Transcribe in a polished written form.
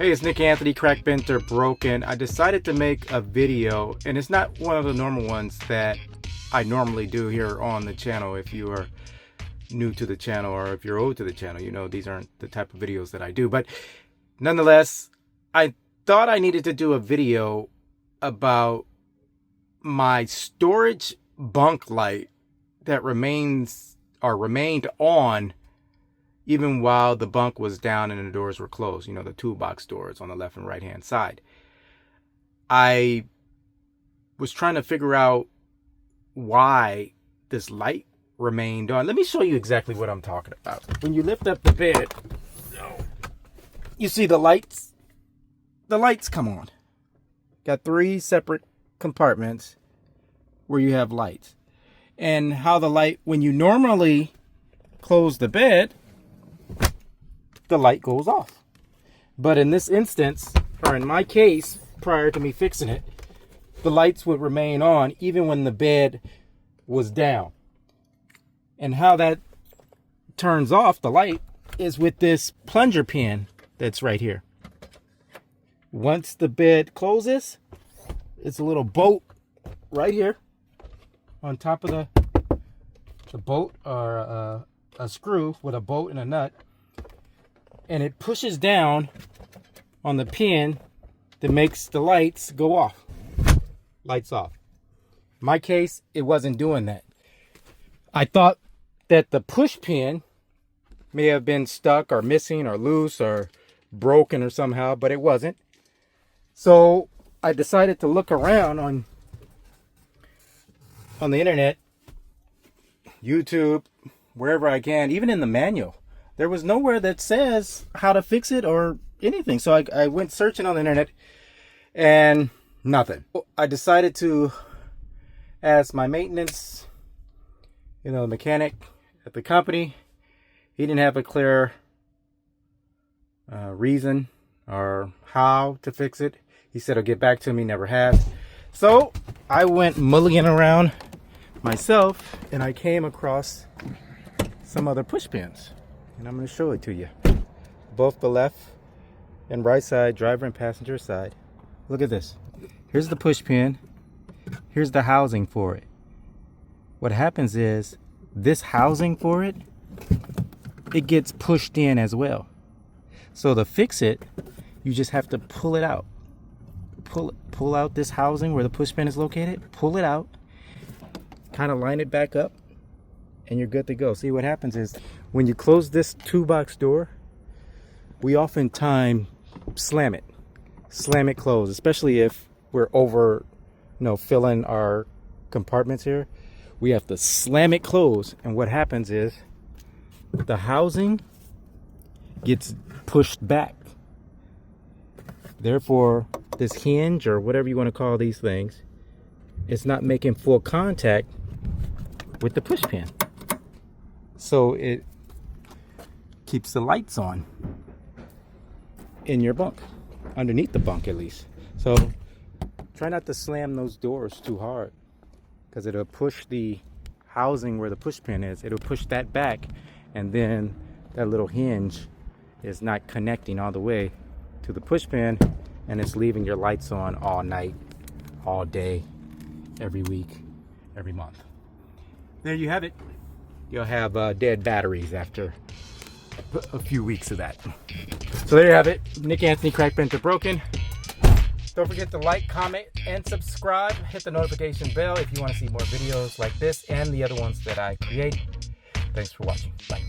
Hey, it's Nick Anthony, Crack Bent or Broken. I decided to make a video, and it's not one of the normal ones that I normally do here on the channel. If you are new to the channel or if you're old to the channel, you know these aren't the type of videos that I do. But nonetheless, I thought I needed to do a video about my storage bunk light that remained on even while the bunk was down and the doors were closed, you know, the toolbox doors on the left and right hand side. I was trying to figure out why this light remained on. Let me show you exactly what I'm talking about. When you lift up the bed, you see the lights. The lights come on. Got 3 separate compartments where you have lights. And how the light, when you normally close the bed, the light goes off. But in this instance, or in my case, prior to me fixing it, the lights would remain on even when the bed was down. And how that turns off the light is with this plunger pin that's right here. Once the bed closes, it's a little bolt right here on top of the bolt, or a screw with a bolt and a nut. And it pushes down on the pin that makes the lights go off. Lights off. In my case, it wasn't doing that. I thought that the push pin may have been stuck or missing or loose or broken or somehow, but it wasn't. So I decided to look around on the internet, YouTube, wherever I can, even in the manual. There was nowhere that says how to fix it or anything. So I went searching on the internet and nothing. I decided to ask my maintenance, mechanic at the company. He didn't have a clear reason or how to fix it. He said he'll get back to me, never has. So I went mullying around myself and I came across some other push pins. And I'm going to show it to you. Both the left and right side, driver and passenger side. Look at this. Here's the push pin. Here's the housing for it. What happens is this housing for it, it gets pushed in as well. So to fix it, you just have to pull it out. Pull out this housing where the push pin is located. Pull it out. Kind of line it back up. And you're good to go. See, what happens is when you close this toolbox door, we oftentimes slam it closed, especially if we're over, filling our compartments here. We have to slam it closed, and what happens is the housing gets pushed back. Therefore, this hinge, or whatever you want to call these things, it's not making full contact with the push pin. So it keeps the lights on in your bunk, underneath the bunk at least. So try not to slam those doors too hard, because it'll push the housing where the push pin is. It'll push that back, and then that little hinge is not connecting all the way to the push pin, and it's leaving your lights on all night, all day, every week, every month. There you have it. You'll have dead batteries after a few weeks of that. So there you have it. Nick Anthony, Crack Bent or Broken. Don't forget to like, comment, and subscribe. Hit the notification bell if you want to see more videos like this and the other ones that I create. Thanks for watching. Bye.